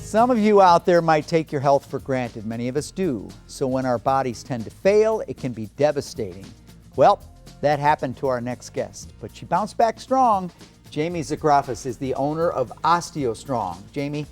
Some of you out there might take your health for granted. Many of us do. So when our bodies tend to fail, it can be devastating. Well, that happened to our next guest, but she bounced back strong. Jamie Zagrafis is the owner of Osteostrong. Jamie,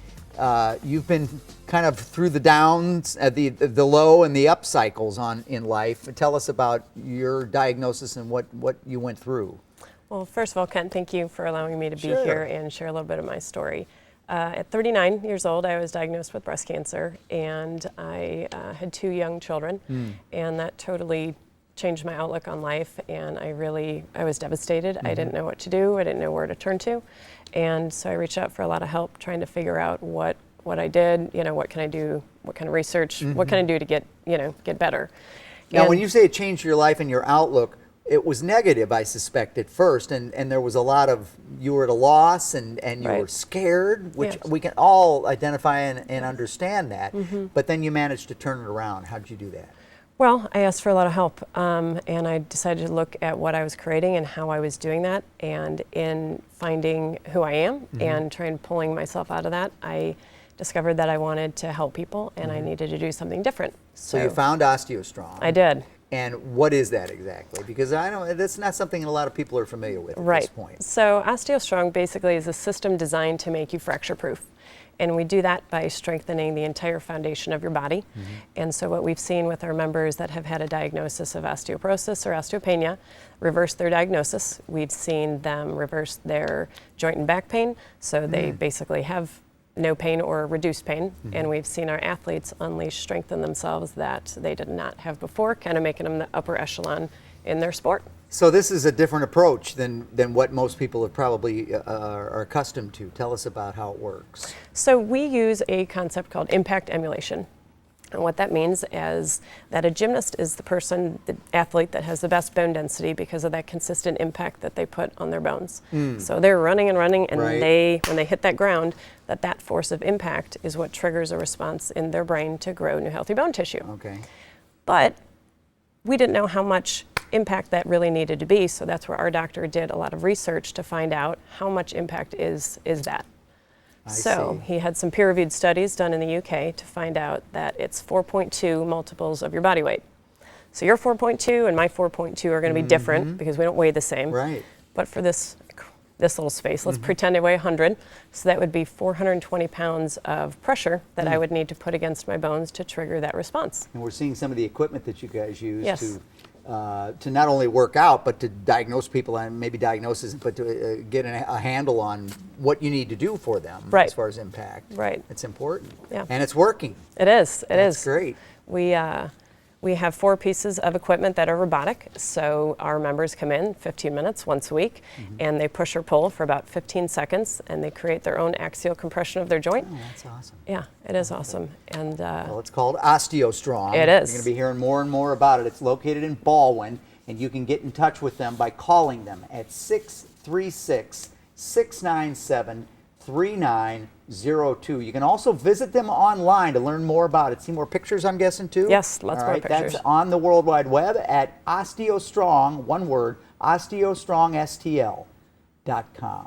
you've been kind of through the downs, the low and the up cycles in life. Tell us about your diagnosis and what you went through. Well, first of all, Ken, thank you for allowing me to be here and share a little bit of my story. At 39 years old, I was diagnosed with breast cancer, and I had 2 young children, and that totally changed my outlook on life, and I was devastated. I didn't know what to do. I didn't know where to turn to, and so I reached out for a lot of help trying to figure out what I did, what can I do, what kind of research, what can I do to get better. Now, when you say it changed your life and your outlook, it was negative, I suspect, at first, and there was a lot of, you were at a loss and you were scared, which we can all identify and understand that, but then you managed to turn it around. How did you do that? Well, I asked for a lot of help, and I decided to look at what I was creating and how I was doing that, and in finding who I am and trying pulling myself out of that, I discovered that I wanted to help people and I needed to do something different. So you found Osteostrong. I did. And what is that exactly? Because I know that's not something a lot of people are familiar with at this point. So Osteostrong basically is a system designed to make you fracture-proof. And we do that by strengthening the entire foundation of your body. And so what we've seen with our members that have had a diagnosis of osteoporosis or osteopenia, reverse their diagnosis. We've seen them reverse their joint and back pain. So they basically have no pain or reduced pain, and we've seen our athletes unleash strength in themselves that they did not have before, kind of making them the upper echelon in their sport. So this is a different approach than what most people have probably are accustomed to. Tell us about how it works. So we use a concept called impact emulation. And what that means is that a gymnast is the athlete that has the best bone density because of that consistent impact that they put on their bones. So they're running and running, and when they hit that ground, that force of impact is what triggers a response in their brain to grow new healthy bone tissue. Okay. But we didn't know how much impact that really needed to be, so that's where our doctor did a lot of research to find out how much impact is that. So he had some peer-reviewed studies done in the UK to find out that it's 4.2 multiples of your body weight. So your 4.2 and my 4.2 are going to be different because we don't weigh the same. Right. But for this little space, let's pretend I weigh 100. So that would be 420 pounds of pressure that I would need to put against my bones to trigger that response. And we're seeing some of the equipment that you guys use to not only work out, but to diagnose people, and maybe diagnosis, but to get a handle on what you need to do for them as far as impact. Right. It's important. Yeah. And it's working. It is. That's great. We have 4 pieces of equipment that are robotic. So our members come in 15 minutes once a week, and they push or pull for about 15 seconds, and they create their own axial compression of their joint. Oh, that's awesome. Yeah, it is awesome. And well, it's called Osteostrong. It is. You're going to be hearing more and more about it. It's located in Baldwin, and you can get in touch with them by calling them at 636-697-3902. You can also visit them online to learn more about it. See more pictures, I'm guessing, too? Yes, lots more pictures. That's on the World Wide Web at Osteostrong, one word, osteostrongstl.com.